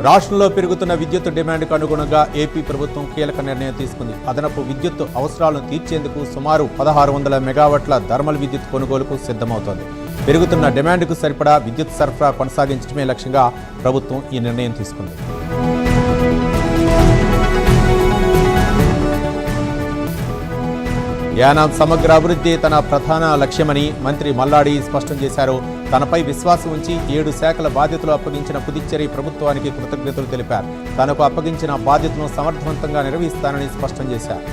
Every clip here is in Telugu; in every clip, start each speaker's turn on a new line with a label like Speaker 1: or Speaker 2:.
Speaker 1: రాష్ట్రంలో పెరుగుతున్న విద్యుత్ డిమాండ్కు అనుగుణంగా ఏపీ ప్రభుత్వం కీలక నిర్ణయం తీసుకుంది. అదనపు విద్యుత్ అవసరాలను తీర్చేందుకు సుమారు 1600 మెగావాట్ల థర్మల్ విద్యుత్ కొనుగోలుకు సిద్ధమవుతోంది. పెరుగుతున్న డిమాండ్కు సరిపడా విద్యుత్ సరఫరా కొనసాగించడమే లక్ష్యంగా ప్రభుత్వం ఈ నిర్ణయం తీసుకుంది. యానాం సమగ్ర అభివృద్ధి తన ప్రధాన లక్ష్యమని మంత్రి మల్లాడి స్పష్టం చేశారు. తనపై విశ్వాసం ఉంచి 7 శాఖల బాధ్యతలు అప్పగించిన పుదుచ్చేరి ప్రభుత్వానికి కృతజ్ఞతలు తెలిపారు. తనకు అప్పగించిన బాధ్యతను సమర్థవంతంగా నిర్వహిస్తానని స్పష్టం చేశారు.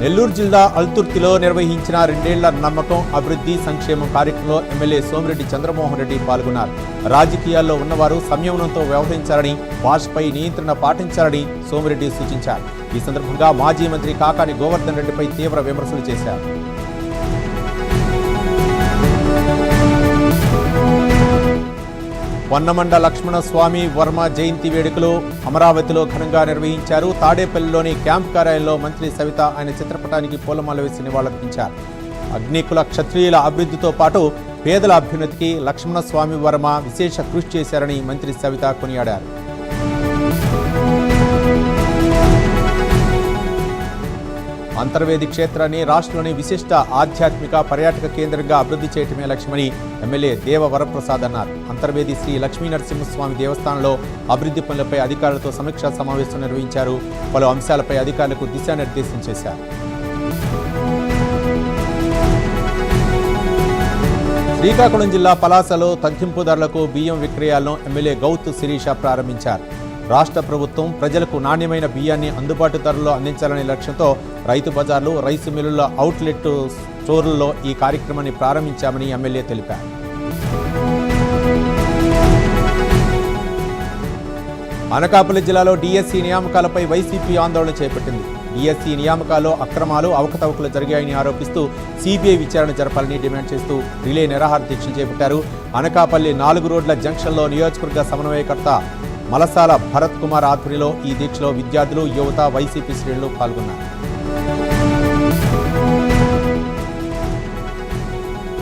Speaker 1: నెల్లూరు జిల్లా అల్తుర్తిలో నిర్వహించిన 2 ఏళ్ల నమ్మకం అభివృద్ధి సంక్షేమం కార్యక్రమంలో ఎమ్మెల్యే సోమిరెడ్డి చంద్రమోహన్ రెడ్డి పాల్గొన్నారు. రాజకీయాల్లో ఉన్నవారు సంయమనంతో వ్యవహరించాలని, భాషపై నియంత్రణ పాటించాలని సోమిరెడ్డి సూచించారు. ఈ సందర్భంగా మాజీ మంత్రి కాకాని గోవర్ధన్ రెడ్డిపై తీవ్ర విమర్శలు చేశారు. పొన్నమండ లక్ష్మణ స్వామి వర్మ జయంతి వేడుకలు అమరావతిలో ఘనంగా నిర్వహించారు. తాడేపల్లిలోని క్యాంప్ కార్యాలయంలో మంత్రి సవిత ఆయన చిత్రపటానికి పూలమాల వేసి నివాళులర్పించారు. అగ్నికుల క్షత్రియుల అభివృద్ధితో పాటు పేదల అభ్యున్నతికి లక్ష్మణ స్వామి వర్మ విశేష కృషి చేశారని మంత్రి సవిత కొనియాడారు. అంతర్వేది క్షేత్రాన్ని రాష్ట్రంలోని విశిష్ట ఆధ్యాత్మిక పర్యాటక కేంద్రంగా అభివృద్ధి చేయటమే లక్ష్యమని ఎమ్మెల్యే దేవ వరప్రసాద్ అన్నారు. అంతర్వేది శ్రీ లక్ష్మీ నరసింహస్వామి దేవస్థానంలో అభివృద్ధి పనులపై అధికారులతో సమీక్షా సమావేశం నిర్వహించారు. పలు అంశాలపై అధికారులకు దిశానిర్దేశం చేశారు. శ్రీకాకుళం జిల్లా పలాసలో తగ్గింపు ధరలకు బియ్యం విక్రయాలను ఎమ్మెల్యే గౌతు శిరీష ప్రారంభించారు. రాష్ట్ర ప్రభుత్వం ప్రజలకు నాణ్యమైన బియ్యాన్ని అందుబాటు ధరల్లో అందించాలనే లక్ష్యంతో రైతు బజార్లు, రైసు మిల్లుల అవుట్లెట్ స్టోర్లలో ఈ కార్యక్రమాన్ని ప్రారంభించామని ఎమ్మెల్యే తెలిపారు. అనకాపల్లి జిల్లాలో డిఎస్సి నియామకాలపై వైసీపీ ఆందోళన చేపట్టింది. డిఎస్సి నియామకాల్లో అక్రమాలు, అవకతవకలు జరిగాయని ఆరోపిస్తూ సిబిఐ విచారణ జరపాలని డిమాండ్ చేస్తూ రిలే నిరాహార దీక్షలు చేపట్టారు. అనకాపల్లి 4 రోడ్ల జంక్షన్లో నియోజకవర్గ సమన్వయకర్త మలసాల భరత్ కుమార్ ఆధ్వర్యంలో ఈ దీక్షలో విద్యార్థులు, యువత, వైసీపీ శ్రేణులు పాల్గొన్నారు.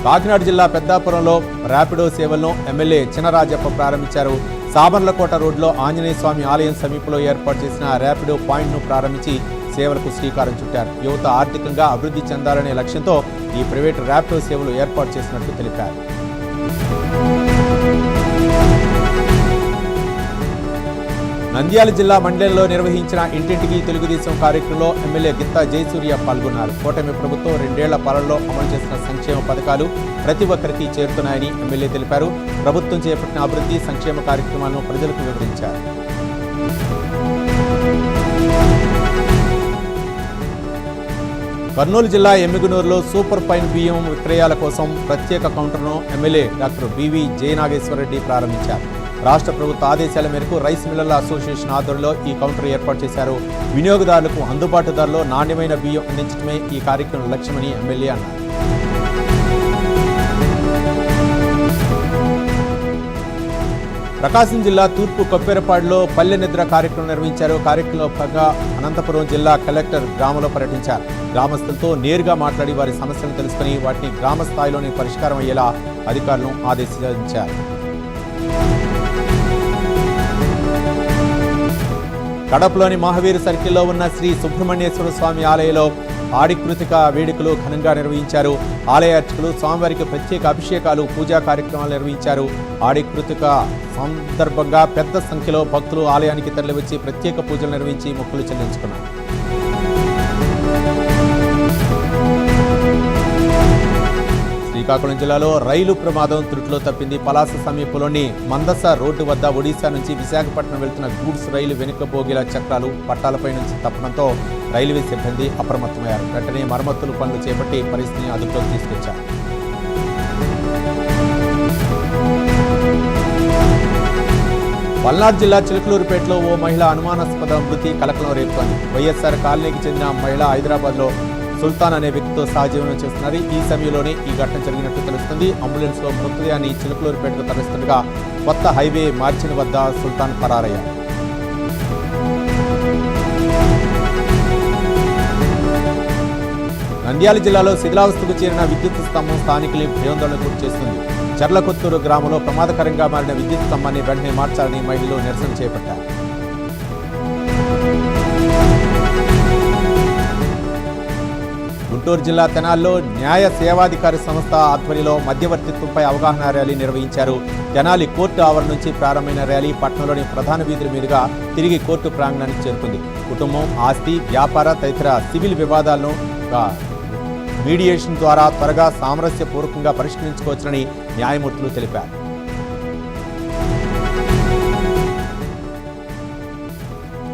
Speaker 1: కాకినాడ జిల్లా పెద్దాపురంలో ర్యాపిడో సేవలను ఎమ్మెల్యే చినరాజప్ప ప్రారంభించారు. సాబర్లకోట రోడ్లో ఆంజనేయ స్వామి ఆలయం సమీపంలో ఏర్పాటు చేసిన ర్యాపిడో పాయింట్ను ప్రారంభించి సేవలకు శ్రీకారం చుట్టారు. యువత ఆర్థికంగా అభివృద్ధి చెందాలనే లక్ష్యంతో ఈ ప్రైవేటు ర్యాపిడో సేవలు ఏర్పాటు చేసినట్లు తెలిపారు. నంద్యాల జిల్లా మండలంలో నిర్వహించిన ఇంటింటికి తెలుగుదేశం కార్యక్రమంలో ఎమ్మెల్యే గిత్తా జయసూర్య పాల్గొన్నారు. కూటమి ప్రభుత్వం 2 ఏళ్ల పాలనలో అమలు చేసిన సంక్షేమ పథకాలు ప్రతి ఒక్కరికి చేరుతున్నాయని ఎమ్మెల్యే తెలిపారు. ప్రభుత్వం చేపట్టిన అభివృద్ధి సంక్షేమ కార్యక్రమాలను ప్రజలకు వివరించారు. కర్నూలు జిల్లా ఎమ్మిగనూరులో సూపర్ ఫైన్ బియ్యం విక్రయాల కోసం ప్రత్యేక కౌంటర్ను ఎమ్మెల్యే డాక్టర్ బివి జయనాగేశ్వరరెడ్డి ప్రారంభించారు. రాష్ట్ర ప్రభుత్వ ఆదేశాల మేరకు రైస్ మిల్లర్ల అసోసియేషన్ ఆధ్వర్యంలో ఈ కౌంటర్ ఏర్పాటు చేశారు. వినియోగదారులకు అందుబాటు ధరలో నాణ్యమైన బియ్యం అందించడమే ఈ కార్యక్రమం లక్ష్యమని ఎమ్మెల్యే అన్నారు. ప్రకాశం జిల్లా తూర్పు కొప్పేరపాడులో పల్లె నిద్ర కార్యక్రమం నిర్వహించారు. కార్యక్రమంలో భాగంగా అనంతపురం జిల్లా కలెక్టర్ గ్రామంలో పర్యటించారు. గ్రామస్తులతో నేరుగా మాట్లాడి వారి సమస్యలను తెలుసుకుని వాటిని గ్రామ స్థాయిలోనే పరిష్కారం అయ్యేలా అధికారులను ఆదేశించారు. కడపలోని మహావీర్ సర్కిల్లో ఉన్న శ్రీ సుబ్రహ్మణ్యేశ్వర స్వామి ఆలయంలో ఆడికృతిక వేడుకలు ఘనంగా నిర్వహించారు. ఆలయ అర్చకులు స్వామివారికి ప్రత్యేక అభిషేకాలు, పూజా కార్యక్రమాలు నిర్వహించారు. ఆడికృతిక సందర్భంగా పెద్ద సంఖ్యలో భక్తులు ఆలయానికి తరలివచ్చి ప్రత్యేక పూజలు నిర్వహించి మొక్కులు చెల్లించుకున్నారు. శ్రీకాకుళం జిల్లాలో రైలు ప్రమాదం త్రుటిలో తప్పింది. పలాస సమీపంలోని మందస రోడ్డు వద్ద ఒడిశా నుంచి విశాఖపట్నం వెళ్తున్న గూడ్స్ రైలు వెనుక బోగీల చక్రాలు పట్టాలపై నుంచి తప్పడంతో రైల్వే సిబ్బంది అప్రమత్తమయ్యారు. వెంటనే మరమ్మతులు పనులు చేపట్టి పరిస్థితిని అదుపులోకి తీసుకొచ్చారు. పల్నాడు జిల్లా చిలకలూరుపేటలో ఓ మహిళ అనుమానాస్పద మృతి కలకలం రేపుతోంది. వైఎస్ఆర్ కాలనీకి చెందిన మహిళ హైదరాబాద్లో సుల్తాన్ అనే వ్యక్తితో సహజీవనం చేస్తున్నారు. ఈ సమయంలోనే ఈ ఘటన జరిగినట్టు తెలుస్తుంది. అంబులెన్స్లో మృతదేహాన్ని చిలకలూరుపేటకు తరలిస్తుండగా కొత్త హైవే మార్చిన వద్ద సుల్తాన్ పరారయ్యారు. నంద్యాల జిల్లాలో శిథిలావస్థకు చేరిన విద్యుత్ స్తంభం స్థానికుల్ని భయాందోళనకు గురిచేస్తుంది. చర్లకొత్తూరు గ్రామంలో ప్రమాదకరంగా మారిన విద్యుత్ స్తంభాన్ని వెంటనే మార్చాలని మహిళలు నిరసన చేపట్టారు. గుంటూరు జిల్లా తెనాలిలో న్యాయ సేవాధికారి సంస్థ ఆధ్వర్యంలో మధ్యవర్తిత్వంపై అవగాహన ర్యాలీ నిర్వహించారు. తెనాలి కోర్టు ఆవరణ నుంచి ప్రారంభమైన ర్యాలీ పట్టణంలోని ప్రధాన వీధుల మీదుగా తిరిగి కోర్టు ప్రాంగణానికి చేరుకుంది. కుటుంబం, ఆస్తి, వ్యాపార తదితర సివిల్ వివాదాలను మీడియేషన్ ద్వారా త్వరగా సామరస్యపూర్వకంగా పరిష్కరించుకోవచ్చునని న్యాయమూర్తులు తెలిపారు.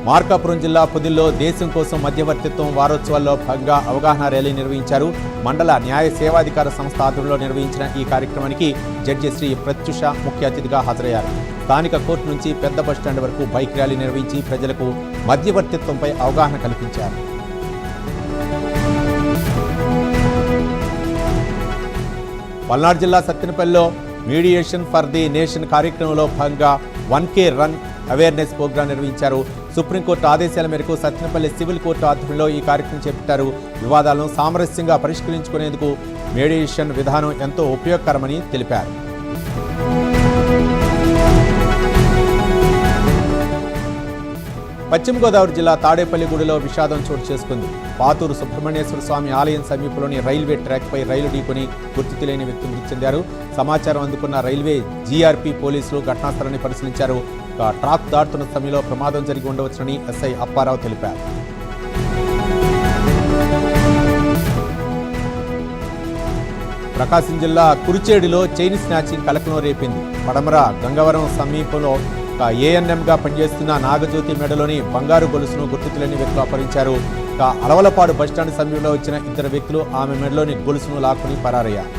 Speaker 1: మార్కాపురం జిల్లా పొదిల్లో దేశం కోసం మధ్యవర్తిత్వం వారోత్సవాల్లో భాగంగా అవగాహన ర్యాలీ నిర్వహించారు. మండల న్యాయ సేవాధికార సంస్థ ఆధ్వర్యంలో నిర్వహించిన ఈ కార్యక్రమానికి జడ్జి శ్రీ ప్రత్యుష ముఖ్య అతిథిగా హాజరయ్యారు. స్థానిక కోర్టు నుంచి పెద్ద బస్టాండ్ వరకు బైక్ ర్యాలీ నిర్వహించి ప్రజలకు మధ్యవర్తిత్వంపై అవగాహన కల్పించారు. పల్నాడు జిల్లా సత్తెనపల్లిలో మీడియేషన్ ఫర్ ది నేషన్ కార్యక్రమంలో భాగంగా 1K రన్ అవేర్నెస్ ప్రోగ్రాం నిర్వహించారు. సుప్రీంకోర్టు ఆదేశాల మేరకు సత్తెనపల్లి సివిల్ కోర్టు ఆధ్వర్యంలో ఈ కార్యక్రమం చేపట్టారు. వివాదాలను సామరస్యంగా పరిష్కరించుకునేందుకు మీడియేషన్ విధానం ఎంతో ఉపయోగకరమని తెలిపారు. పశ్చిమ గోదావరి జిల్లా తాడేపల్లిగూడలో విషాదం చోటు చేసుకుంది. పాతూరు సుబ్రహ్మణ్యేశ్వర స్వామి ఆలయం సమీపంలోని రైల్వే ట్రాక్పై రైలు ఢీకొని గుర్తు తెలియని వ్యక్తి మృతి చెందారు. సమాచారం అందుకున్న రైల్వే జీఆర్పీ పోలీసులు ఘటనాస్థలాన్ని పరిశీలించారు. ట్రాక్ దాటుతున్న సమయంలో ప్రమాదం జరిగి ఉండవచ్చునని ఎస్ఐ అప్పారావు తెలిపారు. ప్రకాశం జిల్లా కురిచేడులో చైన్ స్నాచింగ్ కలకలం రేపింది. పడమర గంగవరం సమీపంలో ఏఎన్ఎంగా పనిచేస్తున్న నాగజ్యోతి మెడలోని బంగారు గొలుసును గుర్తు తెలియని వ్యక్తులు అపహరించారు. అలవలపాడు బస్టాండ్ సమీపంలో వచ్చిన ఇద్దరు వ్యక్తులు ఆమె మెడలోని గొలుసును లాక్కుని పరారయ్యారు.